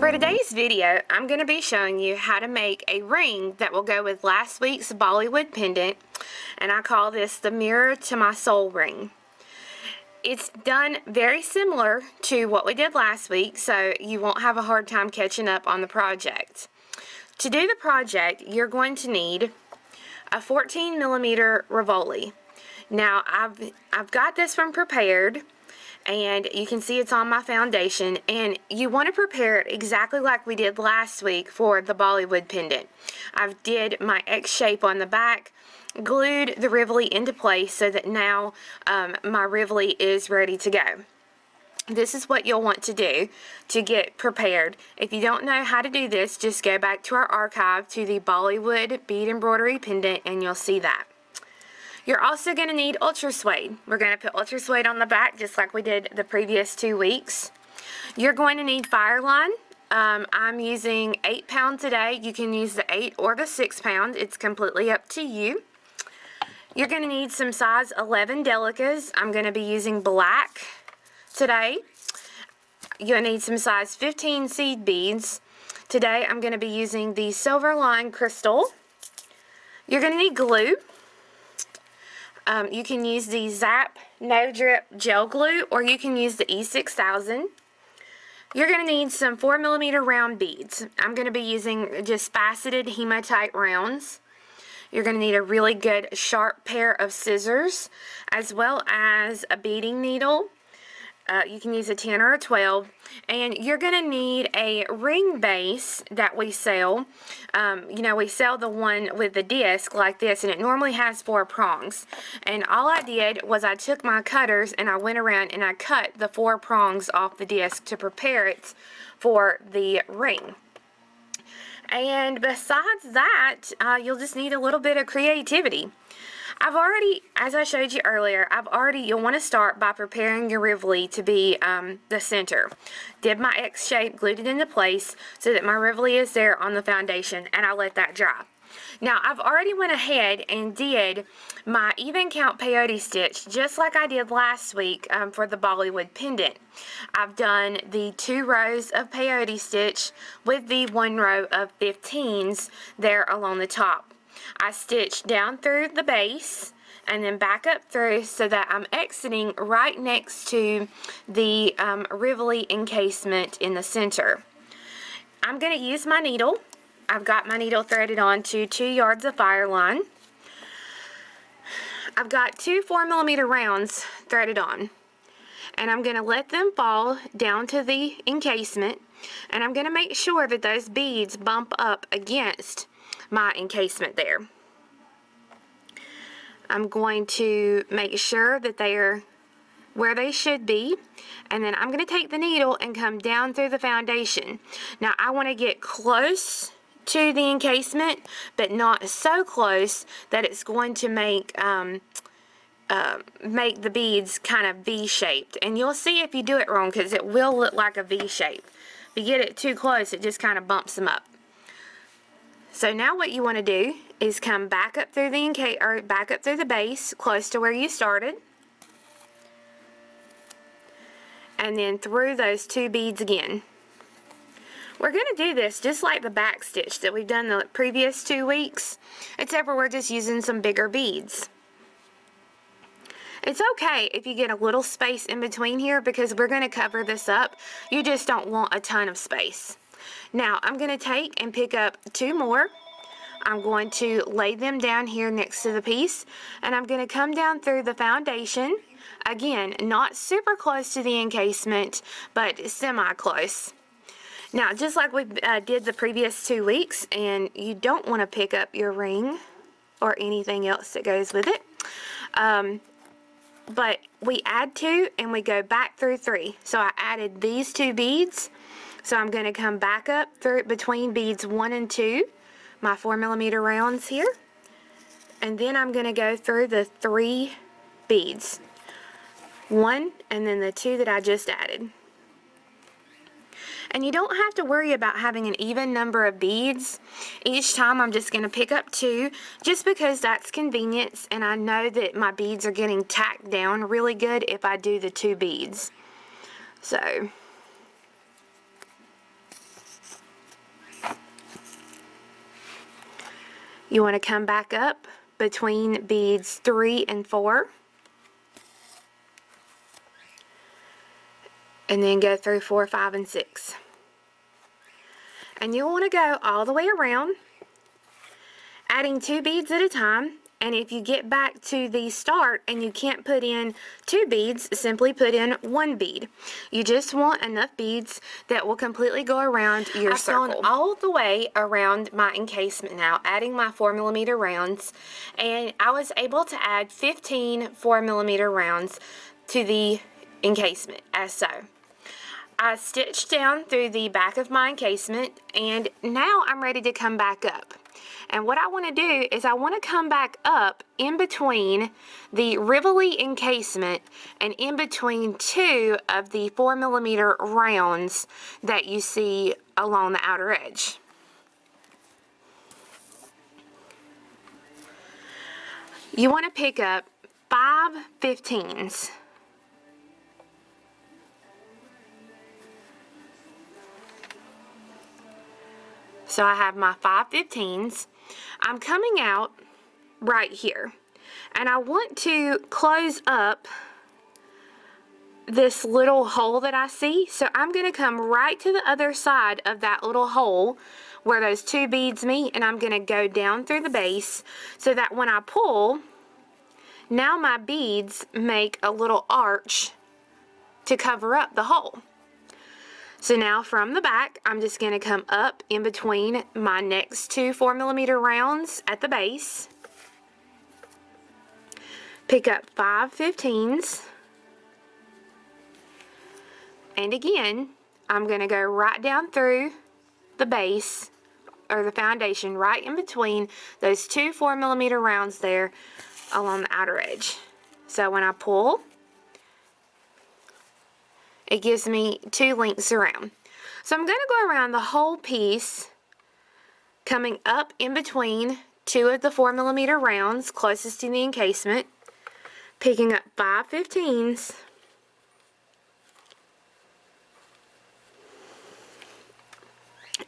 For today's video, I'm going to be showing you how to make a ring that will go with last week's Bollywood pendant, and I call this the Mirror to My Soul ring. It's done very similar to what we did last week, so you won't have a hard time catching up on the project. To do the project, you're going to need a 14mm Rivoli. Now, I've got this one prepared, and you can see it's on my foundation, and you want to prepare it exactly like we did last week for the Bollywood pendant. I've did my X shape on the back, glued the Rivoli into place so that now my Rivoli is ready to go. This is what you'll want to do to get prepared. If you don't know how to do this, just go back to our archive to the Bollywood bead embroidery pendant and you'll see that. You're also going to need Ultra Suede. We're going to put Ultra Suede on the back just like we did the previous 2 weeks. You're going to need Fireline. I'm using 8 pound today. You can use the 8 or the 6 pound. It's completely up to you. You're going to need some size 11 Delicas. I'm going to be using black today. You'll need some size 15 seed beads. Today I'm going to be using the Silverline crystal. You're going to need glue. You can use the Zap No Drip gel glue, or you can use the E6000. You're going to need some 4mm round beads. I'm going to be using just faceted hematite rounds. You're going to need a really good sharp pair of scissors, as well as a beading needle. You can use a 10 or a 12, and you're going to need a ring base that we sell. You know, we sell the one with the disc like this, and it normally has 4 prongs. And all I did was I took my cutters and I went around and I cut the 4 prongs off the disc to prepare it for the ring. And besides that, you'll just need a little bit of creativity. I've already, as I showed you earlier, you'll want to start by preparing your Rivoli to be the center. Did my X shape, glued it into place so that my Rivoli is there on the foundation, and I let that dry. Now, I've already went ahead and did my even count peyote stitch just like I did last week for the Bollywood pendant. I've done the 2 rows of peyote stitch with the 1 row of 15s there along the top. I stitched down through the base and then back up through so that I'm exiting right next to the Rivoli encasement in the center. I'm going to use my needle. I've got my needle threaded onto 2 yards of Fireline. I've got 2 4mm rounds threaded on, and I'm going to let them fall down to the encasement, and I'm going to make sure that those beads bump up against my encasement there. I'm going to make sure that they are where they should be, and then I'm going to take the needle and come down through the foundation. Now I want to get close to the encasement, but not so close that it's going to make the beads kind of V-shaped. And you'll see if you do it wrong, because it will look like a V-shape. If you get it too close, it just kind of bumps them up. So now what you want to do is come back up through the base, close to where you started, and then through those 2 beads again. We're going to do this just like the back stitch that we've done the previous 2 weeks, except for we're just using some bigger beads. It's okay if you get a little space in between here, because we're going to cover this up. You just don't want a ton of space. Now, I'm going to take and pick up 2 more. I'm going to lay them down here next to the piece, and I'm going to come down through the foundation. Again, not super close to the encasement, but semi-close. Now, just like we did the previous 2 weeks, and you don't want to pick up your ring or anything else that goes with it. But we add 2 and we go back through 3. So I added these 2 beads. So I'm going to come back up through between beads 1 and 2, my 4mm rounds here. And then I'm going to go through the 3 beads. 1 and then the 2 that I just added. And you don't have to worry about having an even number of beads. Each time I'm just going to pick up 2, just because that's convenience, and I know that my beads are getting tacked down really good if I do the 2 beads. So You want to come back up between beads 3 and 4. And then go through 4, 5, and 6. And you'll want to go all the way around, adding 2 beads at a time. And if you get back to the start and you can't put in 2 beads, simply put in 1 bead. You just want enough beads that will completely go around your circle. I've gone all the way around my encasement now, adding my 4mm rounds, and I was able to add 15 4mm rounds to the encasement as so. I stitched down through the back of my encasement, and now I'm ready to come back up. And what I want to do is I want to come back up in between the Rivoli encasement and in between 2 of the 4mm rounds that you see along the outer edge. You want to pick up 5 15s. So I have my 5 15s. I'm coming out right here, and I want to close up this little hole that I see. So I'm going to come right to the other side of that little hole where those 2 beads meet, and I'm going to go down through the base so that when I pull, now my beads make a little arch to cover up the hole. So now from the back, I'm just going to come up in between my next 2 4mm rounds at the base, pick up 5 15s, and again, I'm going to go right down through the base, or the foundation, right in between those 2 4mm rounds there along the outer edge. So when I pull, it gives me 2 lengths around. So I'm going to go around the whole piece, coming up in between 2 of the 4mm rounds closest to the encasement, picking up 5 15s,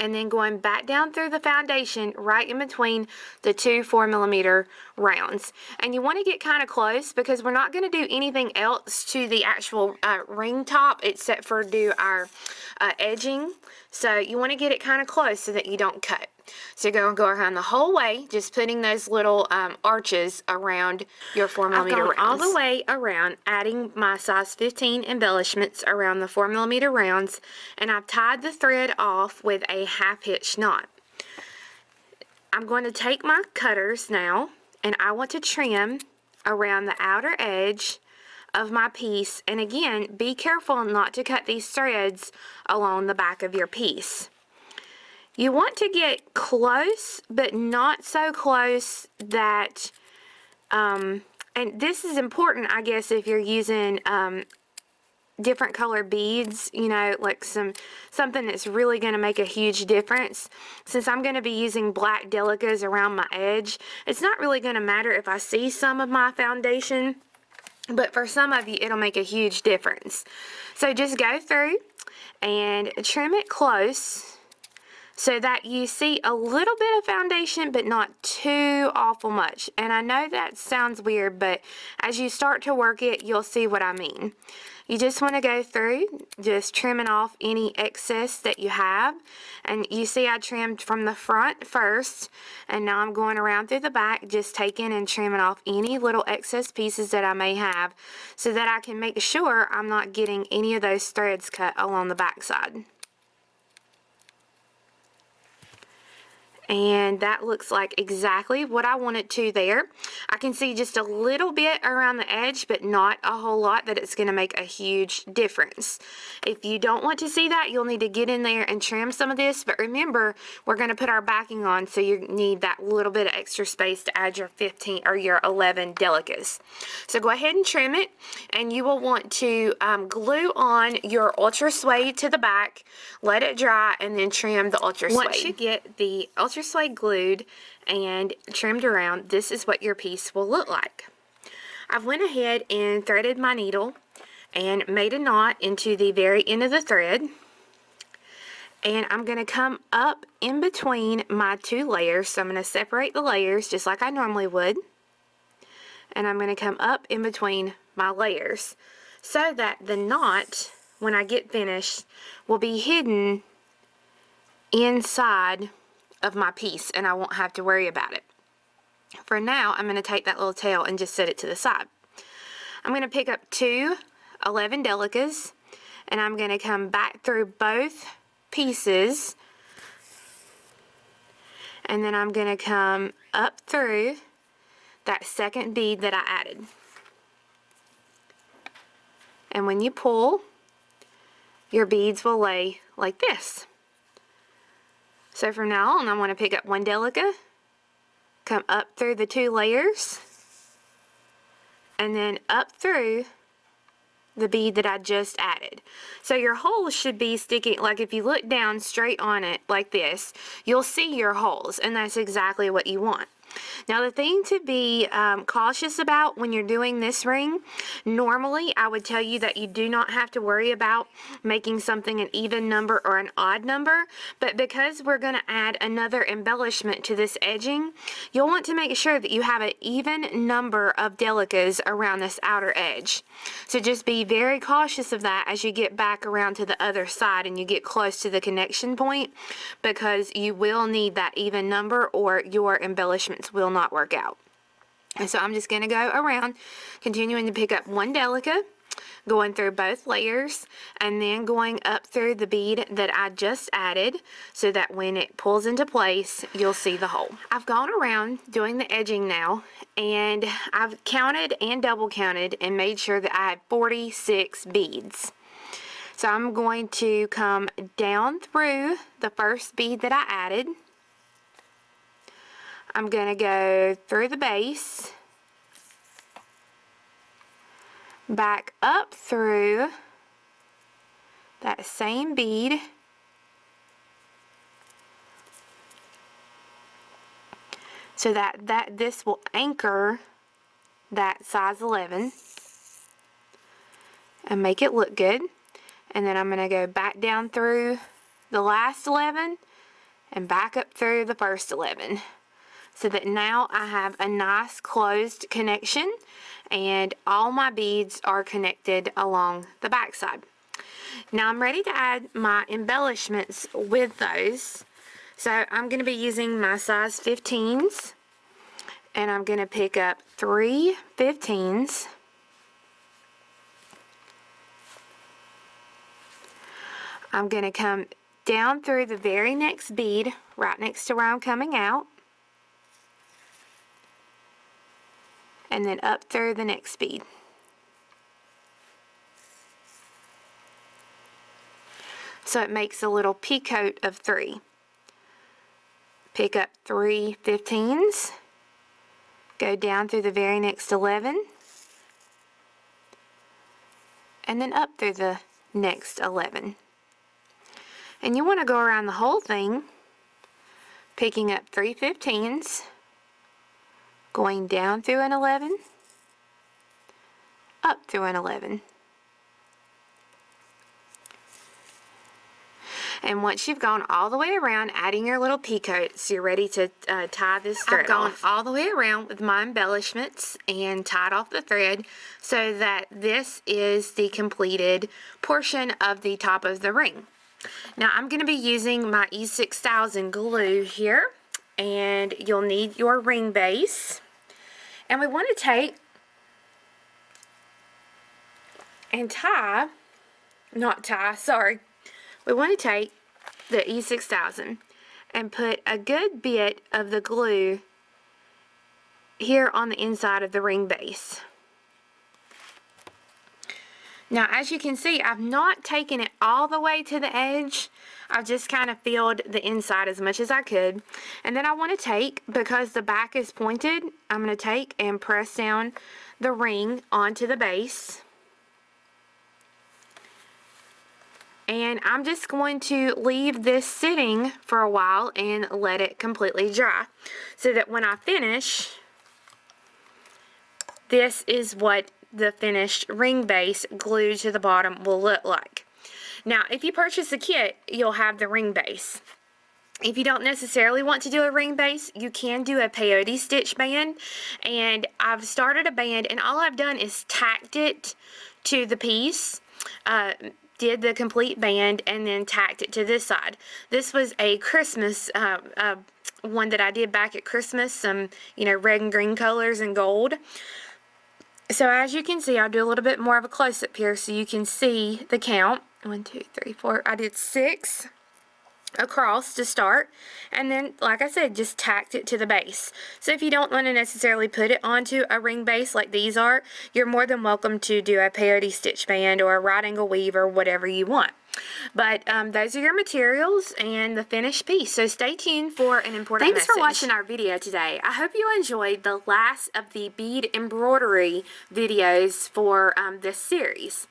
and then going back down through the foundation right in between the 2 4mm rounds. And you want to get kind of close because we're not going to do anything else to the actual ring top except for do our edging. So you want to get it kind of close so that you don't cut. So you're going to go around the whole way, just putting those little arches around your 4mm rounds. All the way around, adding my size 15 embellishments around the 4mm rounds, and I've tied the thread off with a 1/2 hitch knot. I'm going to take my cutters now, and I want to trim around the outer edge of my piece, and again, be careful not to cut these threads along the back of your piece. You want to get close, but not so close that, and this is important, I guess, if you're using different color beads, you know, like something that's really going to make a huge difference. Since I'm going to be using black Delicas around my edge, it's not really going to matter if I see some of my foundation, but for some of you, it'll make a huge difference. So just go through and trim it close so that you see a little bit of foundation, but not too awful much. And I know that sounds weird, but as you start to work it, you'll see what I mean. You just want to go through, just trimming off any excess that you have. And you see I trimmed from the front first, and now I'm going around through the back, just taking and trimming off any little excess pieces that I may have so that I can make sure I'm not getting any of those threads cut along the back side. And that looks like exactly what I want it to there. I can see just a little bit around the edge, but not a whole lot that it's going to make a huge difference. If you don't want to see that, you'll need to get in there and trim some of this. But remember, we're going to put our backing on, so you need that little bit of extra space to add your 15 or your 11 Delicas. So go ahead and trim it, and you will want to glue on your Ultra Suede to the back, let it dry, and then trim the Ultra Suede. Once you get the Ultra Suede glued and trimmed around, this is what your piece will look like. I've went ahead and threaded my needle and made a knot into the very end of the thread, And I'm going to come up in between my 2 layers. So I'm going to separate the layers just like I normally would. And I'm going to come up in between my layers so that the knot, when I get finished, will be hidden inside of my piece and I won't have to worry about it. For now, I'm going to take that little tail and just set it to the side. I'm going to pick up 2 11 Delicas and I'm going to come back through both pieces, and then I'm going to come up through that second bead that I added. And when you pull, your beads will lay like this. So from now on, I want to pick up 1 Delica, come up through the 2 layers, and then up through the bead that I just added. So your holes should be sticking, like if you look down straight on it like this, you'll see your holes, and that's exactly what you want. Now the thing to be cautious about when you're doing this ring, normally I would tell you that you do not have to worry about making something an even number or an odd number, but because we're going to add another embellishment to this edging, you'll want to make sure that you have an even number of Delicas around this outer edge. So just be very cautious of that as you get back around to the other side and you get close to the connection point, because you will need that even number or your embellishment will not work out. And so I'm just going to go around continuing to pick up 1 Delica, going through both layers, and then going up through the bead that I just added so that when it pulls into place, you'll see the hole. I've gone around doing the edging now, and I've counted and double counted and made sure that I had 46 beads. So I'm going to come down through the first bead that I added. I'm going to go through the base, back up through that same bead, so that this will anchor that size 11 and make it look good. And then I'm going to go back down through the last 11 and back up through the first 11. So that now I have a nice closed connection and all my beads are connected along the back side. Now I'm ready to add my embellishments with those. So I'm going to be using my size 15s, and I'm going to pick up 3 15s. I'm going to come down through the very next bead right next to where I'm coming out, and then up through the next bead. So it makes a little peacoat of 3. Pick up 3 15s, go down through the very next 11, and then up through the next 11. And you want to go around the whole thing, picking up 3 15s, going down through an 11, up through an 11. And once you've gone all the way around, adding your little peacoats, you're ready to tie this thread. I've gone all the way around with my embellishments and tied off the thread so that this is the completed portion of the top of the ring. Now I'm going to be using my E6000 glue here, and you'll need your ring base. And we want to take and tie, we want to take the E6000 and put a good bit of the glue here on the inside of the ring base. Now as you can see, I've not taken it all the way to the edge. I've just kind of filled the inside as much as I could. And then I want to take, because the back is pointed, I'm going to take and press down the ring onto the base. And I'm just going to leave this sitting for a while and let it completely dry, so that when I finish, this is what the finished ring base glued to the bottom will look like. Now, if you purchase a kit, you'll have the ring base. If you don't necessarily want to do a ring base, you can do a peyote stitch band. And I've started a band, and all I've done is tacked it to the piece, did the complete band, and then tacked it to this side. This was a Christmas one that I did back at Christmas, some, red and green colors and gold. So as you can see, I'll do a little bit more of a close-up here so you can see the count. 1, 2, 3, 4. I did 6 across to start, and then, like I said, just tacked it to the base. So if you don't want to necessarily put it onto a ring base like these are, you're more than welcome to do a peyote stitch band or a right angle weave or whatever you want. But those are your materials and the finished piece. So stay tuned for an important message. Thanks for watching our video today. I hope you enjoyed the last of the bead embroidery videos for this series.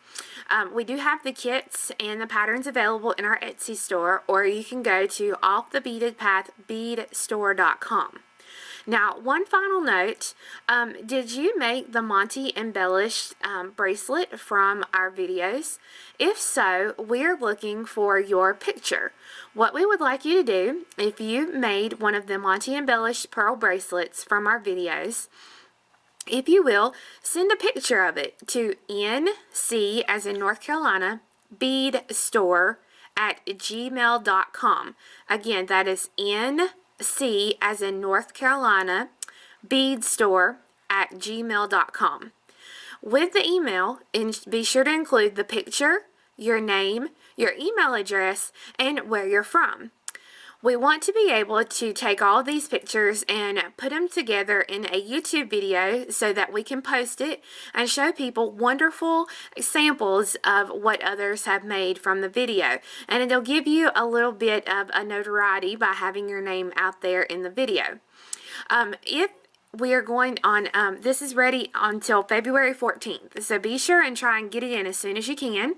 We do have the kits and the patterns available in our Etsy store, or you can go to offthebeadedpathbeadstore.com. Now, one final note, did you make the Monty embellished bracelet from our videos? If so, we're looking for your picture. What we would like you to do, if you made one of the Monty embellished pearl bracelets from our videos, if you will, send a picture of it to NC, as in North Carolina, beadstore@gmail.com. Again, that is NC, as in North Carolina, beadstore@gmail.com. With the email, be sure to include the picture, your name, your email address, and where you're from. We want to be able to take all these pictures and put them together in a YouTube video so that we can post it and show people wonderful samples of what others have made from the video. And it'll give you a little bit of a notoriety by having your name out there in the video. If we are going on, this is ready until February 14th, so be sure and try and get it in as soon as you can.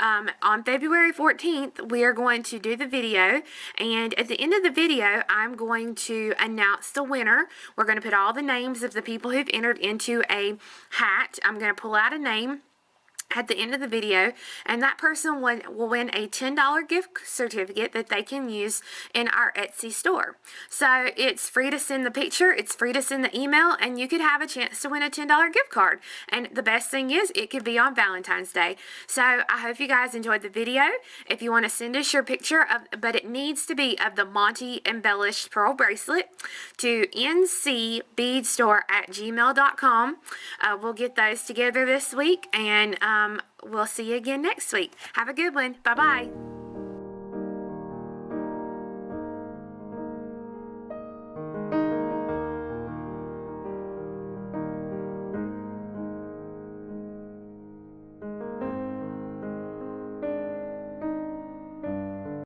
On February 14th, we are going to do the video, and at the end of the video, I'm going to announce the winner. We're going to put all the names of the people who've entered into a hat. I'm going to pull out a name at the end of the video, and that person will win a $10 gift certificate that they can use in our Etsy store. So it's free to send the picture, it's free to send the email, and you could have a chance to win a $10 gift card. And the best thing is, it could be on Valentine's Day. So I hope you guys enjoyed the video. If you want to send us your picture but it needs to be of the Monty embellished pearl bracelet, to ncbeadstore@gmail.com. We'll get those together this week, and we'll see you again next week. Have a good one. Bye-bye.